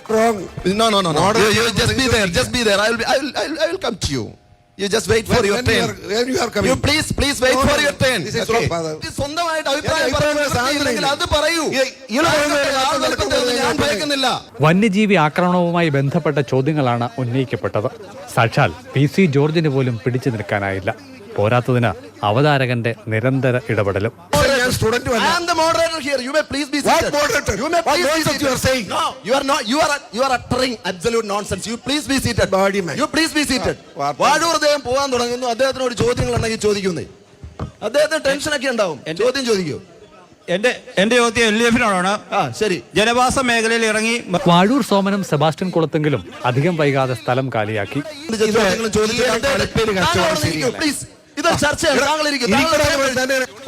wrong. No. You just be there. Just be there. I will come to you. You just wait for your turn. When you are coming. You please wait for your turn. This is wrong, father. സ്വന്തമായിട്ട് അഭിപ്രായം പറയുന്നില്ലെങ്കിൽ അത് പറയൂ. ഞാൻ ഭയക്കുന്നില്ല. വന്യജീവി ആക്രമണവുമായി ബന്ധപ്പെട്ട ചോദ്യങ്ങളാണ് ഉന്നയിക്കപ്പെട്ടത്. സാക്ഷാൽ PC ജോർജിന് പോലും പിടിച്ചു നിൽക്കാനായില്ല. പോരാത്തതിന് അവതാരകന്റെ നിരന്തര ഇടപെടലും. I am the moderator here. You may please be seated. What moderator? You may please be seated. You are saying. No, you are not. You are uttering absolute nonsense. You please be seated. Body man. You please be seated. Vazhoor അദ്ദേഹം പോകാൻ തുടങ്ങുന്നു. അദ്ദേഹത്തിനോട് ചോദ്യങ്ങൾ ഉണ്ടെങ്കിൽ ചോദിക്കുന്നേ. അദ്ദേഹത്തിന് ടെൻഷനൊക്കെ ഉണ്ടാവും. ചോദ്യം ചോദിക്കൂ. എന്റെ ചോദ്യം LDF-നോടാണ്. ശരി. ജനവാസ മേഖലയിൽ ഇറങ്ങി വാഴൂർ സോമനും സെബാസ്റ്റ്യൻ കുളത്തെങ്കിലും അധികം വൈകാതെ സ്ഥലം കാലിയാക്കി.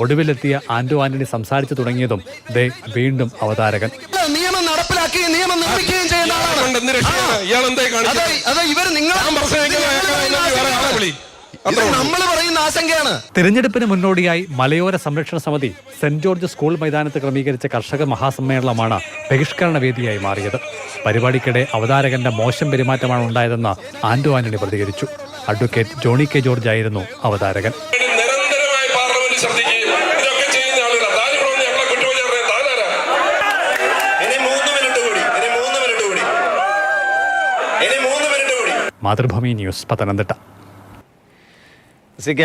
ഒടുവിലെത്തിയ ആന്റോ ആന്റണി സംസാരിച്ചു തുടങ്ങിയതും ദേ വീണ്ടും അവതാരകൻ. നിയമം നടപ്പിലാക്കുകയും നിയമം നിർമ്മിക്കുകയും ചെയ്യുന്ന നമ്മൾ പറയുന്ന ആശങ്കയാണ്. തിരഞ്ഞെടുപ്പിന് മുന്നോടിയായി മലയോര സംരക്ഷണ സമിതി സെന്റ് ജോർജ് സ്കൂൾ മൈതാനത്ത് ക്രമീകരിച്ച കർഷക മഹാസമ്മേളനമാണ് ബഹിഷ്കരണ വേദിയായി മാറിയത്. പരിപാടിക്കിടെ അവതാരകന്റെ മോശം പെരുമാറ്റമാണ് ഉണ്ടായതെന്ന് ആന്റോ ആന്റണി പ്രതികരിച്ചു. അഡ്വക്കേറ്റ് ജോണി കെ ജോർജ് ആയിരുന്നു അവതാരകൻ. മാതൃഭൂമി ന്യൂസ്, പത്തനംതിട്ട.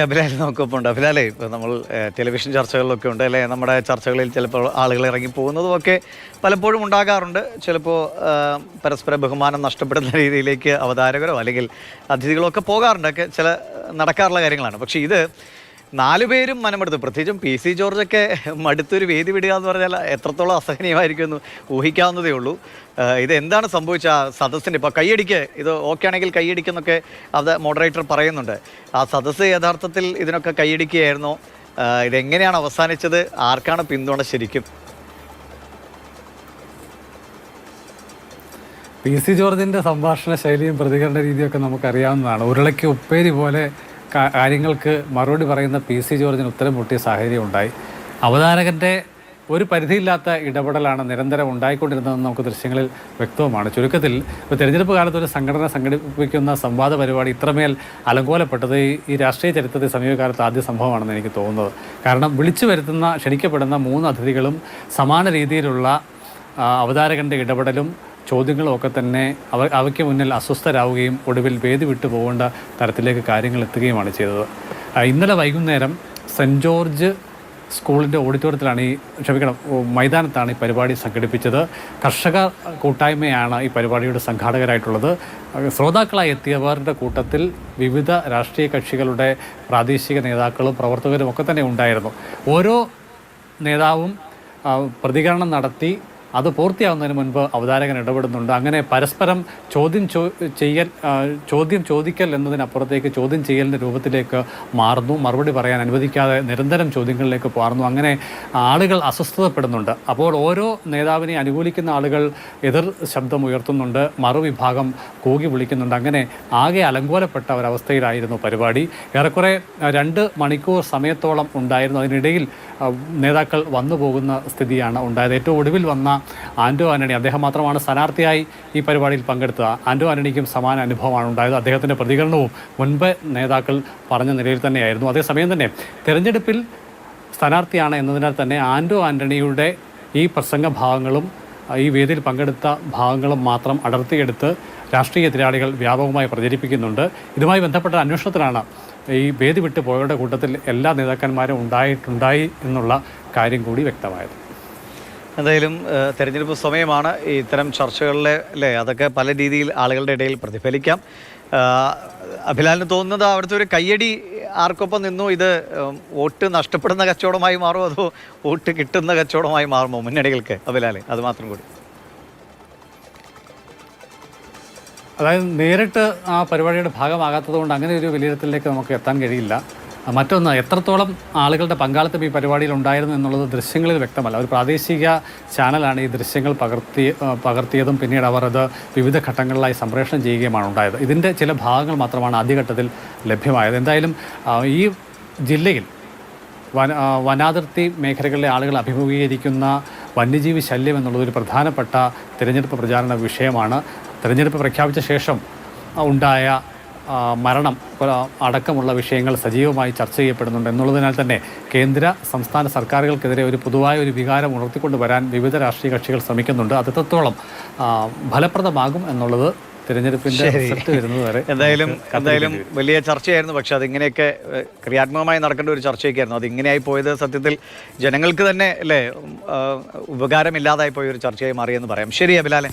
അഭിലാൽ നമുക്കൊപ്പം ഉണ്ട്. അഭിലാലേ, ഇപ്പോൾ നമ്മൾ ടെലിവിഷൻ ചർച്ചകളിലൊക്കെ ഉണ്ട് അല്ലേ? നമ്മുടെ ചർച്ചകളിൽ ചിലപ്പോൾ ആളുകൾ ഇറങ്ങി പോകുന്നതുമൊക്കെ പലപ്പോഴും ഉണ്ടാകാറുണ്ട്. ചിലപ്പോൾ പരസ്പര ബഹുമാനം നഷ്ടപ്പെടുന്ന രീതിയിലേക്ക് അവതാരകരോ അല്ലെങ്കിൽ അതിഥികളോ ഒക്കെ പോകാറുണ്ട്. ഒക്കെ ചില നടക്കാറുള്ള കാര്യങ്ങളാണ്. പക്ഷേ ഇത് 4 പേരും മനമെടുത്തു. പ്രത്യേകിച്ചും PC ജോർജൊക്കെ മടുത്തൊരു വേദി വിടുക എന്ന് പറഞ്ഞാൽ എത്രത്തോളം അസഹനീയമായിരിക്കും എന്ന് ഊഹിക്കാവുന്നതേ ഉള്ളൂ. ഇത് എന്താണ് സംഭവിച്ച സദസ്സിന്? ഇപ്പോൾ കൈയടിക്ക് ഇത് ഓക്കെ ആണെങ്കിൽ കൈയടിക്കെന്നൊക്കെ അത് മോഡറേറ്റർ പറയുന്നുണ്ട്. ആ സദസ്സ് യഥാർത്ഥത്തിൽ ഇതിനൊക്കെ കൈയടിക്കുകയായിരുന്നോ? ഇതെങ്ങനെയാണ് അവസാനിച്ചത്? ആർക്കാണ് പിന്തുണ ശരിക്കും? PC ജോർജിൻ്റെ സംഭാഷണ ശൈലിയും പ്രതികരണ രീതിയൊക്കെ നമുക്കറിയാവുന്നതാണ്. ഉരുളയ്ക്ക് ഉപ്പേരി പോലെ കാര്യങ്ങൾക്ക് മറുപടി പറയുന്ന PC ജോർജിന് ഉത്തരം മുട്ടിയ സാഹചര്യം ഉണ്ടായി. അവതാരകൻ്റെ ഒരു പരിധിയില്ലാത്ത ഇടപെടലാണ് നിരന്തരം ഉണ്ടായിക്കൊണ്ടിരുന്നതെന്ന് നമുക്ക് ദൃശ്യങ്ങളിൽ വ്യക്തവുമാണ്. ചുരുക്കത്തിൽ ഇപ്പോൾ തിരഞ്ഞെടുപ്പ് കാലത്ത് ഒരു സംഘടന സംഘടിപ്പിക്കുന്ന സംവാദ പരിപാടി ഇത്രമേൽ അലങ്കോലപ്പെട്ടത് ഈ രാഷ്ട്രീയ ചരിത്രത്തിൽ സമീപകാലത്ത് ആദ്യ സംഭവമാണെന്ന് എനിക്ക് തോന്നുന്നത്. കാരണം വിളിച്ചു വരുത്തുന്ന ക്ഷണിക്കപ്പെടുന്ന 3 അതിഥികളും സമാന രീതിയിലുള്ള അവതാരകൻ്റെ ഇടപെടലും ചോദ്യങ്ങളും ഒക്കെ തന്നെ അവയ്ക്ക് മുന്നിൽ അസ്വസ്ഥരാവുകയും ഒടുവിൽ വേദി വിട്ടു പോകേണ്ട തരത്തിലേക്ക് കാര്യങ്ങൾ എത്തുകയുമാണ് ചെയ്തത്. ഇന്നലെ വൈകുന്നേരം സെൻറ്റ് ജോർജ് സ്കൂളിൻ്റെ ഓഡിറ്റോറിയത്തിലാണ് മൈതാനത്താണ് ഈ പരിപാടി സംഘടിപ്പിച്ചത്. കർഷക കൂട്ടായ്മയാണ് ഈ പരിപാടിയുടെ സംഘാടകരായിട്ടുള്ളത്. ശ്രോതാക്കളായി എത്തിയവരുടെ കൂട്ടത്തിൽ വിവിധ രാഷ്ട്രീയ കക്ഷികളുടെ പ്രാദേശിക നേതാക്കളും പ്രവർത്തകരും ഒക്കെ തന്നെ ഉണ്ടായിരുന്നു. ഓരോ നേതാവും പ്രതികരണം നടത്തി അത് പൂർത്തിയാവുന്നതിന് മുൻപ് അവതാരകൻ ഇടപെടുന്നുണ്ട്. അങ്ങനെ പരസ്പരം ചോദ്യം ചോദിക്കൽ എന്നതിനപ്പുറത്തേക്ക് ചോദ്യം ചെയ്യലിൻ്റെ രൂപത്തിലേക്ക് മാറുന്നു. മറുപടി പറയാൻ അനുവദിക്കാതെ നിരന്തരം ചോദ്യങ്ങളിലേക്ക് മാറുന്നു. അങ്ങനെ ആളുകൾ അസ്വസ്ഥതപ്പെടുന്നുണ്ട്. അപ്പോൾ ഓരോ നേതാവിനെ അനുകൂലിക്കുന്ന ആളുകൾ എതിർ ശബ്ദം ഉയർത്തുന്നുണ്ട്, മറുവിഭാഗം കൂകി വിളിക്കുന്നുണ്ട്. അങ്ങനെ ആകെ അലങ്കോലപ്പെട്ട ഒരവസ്ഥയിലായിരുന്നു പരിപാടി. ഏറെക്കുറെ 2 മണിക്കൂർ സമയത്തോളം ഉണ്ടായിരുന്നു. അതിനിടയിൽ നേതാക്കൾ വന്നു പോകുന്ന സ്ഥിതിയാണ് ഉണ്ടായത്. ഏറ്റവും ഒടുവിൽ വന്ന ആന്റോ ആന്റണി, അദ്ദേഹം മാത്രമാണ് സ്ഥാനാർത്ഥിയായി ഈ പരിപാടിയിൽ പങ്കെടുത്തത്. ആന്റോ ആന്റണിക്കും സമാന അനുഭവമാണ് ഉണ്ടായത്. അദ്ദേഹത്തിൻ്റെ പ്രതികരണവും മുൻപ് നേതാക്കൾ പറഞ്ഞ നിലയിൽ തന്നെയായിരുന്നു. അതേസമയം തന്നെ തിരഞ്ഞെടുപ്പിൽ സ്ഥാനാർത്ഥിയാണ് എന്നതിനാൽ തന്നെ ആന്റോ ആന്റണിയുടെ ഈ പ്രസംഗ ഭാഗങ്ങളും ഈ വേദിയിൽ പങ്കെടുത്ത ഭാഗങ്ങളും മാത്രം അടർത്തിയെടുത്ത് രാഷ്ട്രീയ എതിരാളികൾ വ്യാപകമായി പ്രചരിപ്പിക്കുന്നുണ്ട്. ഇതുമായി ബന്ധപ്പെട്ട അന്വേഷണത്തിലാണ് ഈ വേദി വിട്ടു പോയവരുടെ കൂട്ടത്തിൽ എല്ലാ നേതാക്കന്മാരും ഉണ്ടായി എന്നുള്ള കാര്യം കൂടി വ്യക്തമായത്. എന്തായാലും തെരഞ്ഞെടുപ്പ് സമയമാണ്. ഇത്തരം ചർച്ചകളിലെ അല്ലേ അതൊക്കെ പല രീതിയിൽ ആളുകളുടെ ഇടയിൽ പ്രതിഫലിക്കാം. അഭിലാലിന് തോന്നുന്നത് അവിടുത്തെ ഒരു കയ്യടി ആർക്കൊപ്പം നിന്നു ഇത് വോട്ട് നഷ്ടപ്പെടുന്ന കച്ചവടമായി മാറുമോ അതോ വോട്ട് കിട്ടുന്ന കച്ചവടമായി മാറുമോ മുന്നണികൾക്ക്? അഭിലാൽ, അത് മാത്രം കൂടി. അതായത് നേരിട്ട് ആ പരിപാടിയുടെ ഭാഗമാകാത്തത് കൊണ്ട് അങ്ങനെ ഒരു വിലയിരുത്തലിലേക്ക് നമുക്ക് എത്താൻ കഴിയില്ല. മറ്റൊന്ന്, എത്രത്തോളം ആളുകളുടെ പങ്കാളിത്തം ഈ പരിപാടിയിൽ ഉണ്ടായിരുന്നു എന്നുള്ളത് ദൃശ്യങ്ങളിൽ വ്യക്തമല്ല. ഒരു പ്രാദേശിക ചാനലാണ് ഈ ദൃശ്യങ്ങൾ പകർത്തിയതും പിന്നീട് അവർ അത് വിവിധ ഘട്ടങ്ങളിലായി സംപ്രേഷണം ചെയ്യുകയുമാണ് ഉണ്ടായത്. ഇതിൻ്റെ ചില ഭാഗങ്ങൾ മാത്രമാണ് ആദ്യഘട്ടത്തിൽ ലഭ്യമായത്. എന്തായാലും ഈ ജില്ലയിൽ വനാതിർത്തി മേഖലകളിലെ ആളുകൾ അഭിമുഖീകരിക്കുന്ന വന്യജീവി ശല്യം എന്നുള്ളത് ഒരു പ്രധാനപ്പെട്ട തിരഞ്ഞെടുപ്പ് പ്രചാരണ വിഷയമാണ്. തിരഞ്ഞെടുപ്പ് പ്രഖ്യാപിച്ച ശേഷം ഉണ്ടായ മരണം അടക്കമുള്ള വിഷയങ്ങൾ സജീവമായി ചർച്ച ചെയ്യപ്പെടുന്നുണ്ട് എന്നുള്ളതിനാൽ തന്നെ കേന്ദ്ര സംസ്ഥാന സർക്കാരുകൾക്കെതിരെ ഒരു പൊതുവായ ഒരു വികാരം ഉണർത്തിക്കൊണ്ട് വരാൻ വിവിധ രാഷ്ട്രീയ കക്ഷികൾ ശ്രമിക്കുന്നുണ്ട്. അത് എത്രത്തോളം ഫലപ്രദമാകും എന്നുള്ളത് തിരഞ്ഞെടുപ്പിന്റെ റിസൾട്ട് വരുന്നത് വരെ എന്തായാലും വലിയ ചർച്ചയായിരുന്നു. പക്ഷെ അതിങ്ങനെയൊക്കെ ക്രിയാത്മകമായി നടക്കേണ്ട ഒരു ചർച്ചയൊക്കെയായിരുന്നു. അതിങ്ങനെയായി പോയത് സത്യത്തിൽ ജനങ്ങൾക്ക് തന്നെ അല്ലേ ഉപകാരമില്ലാതായി പോയ ഒരു ചർച്ചയായി മാറിയെന്ന് പറയാം. ശരി അഭിലാലെ.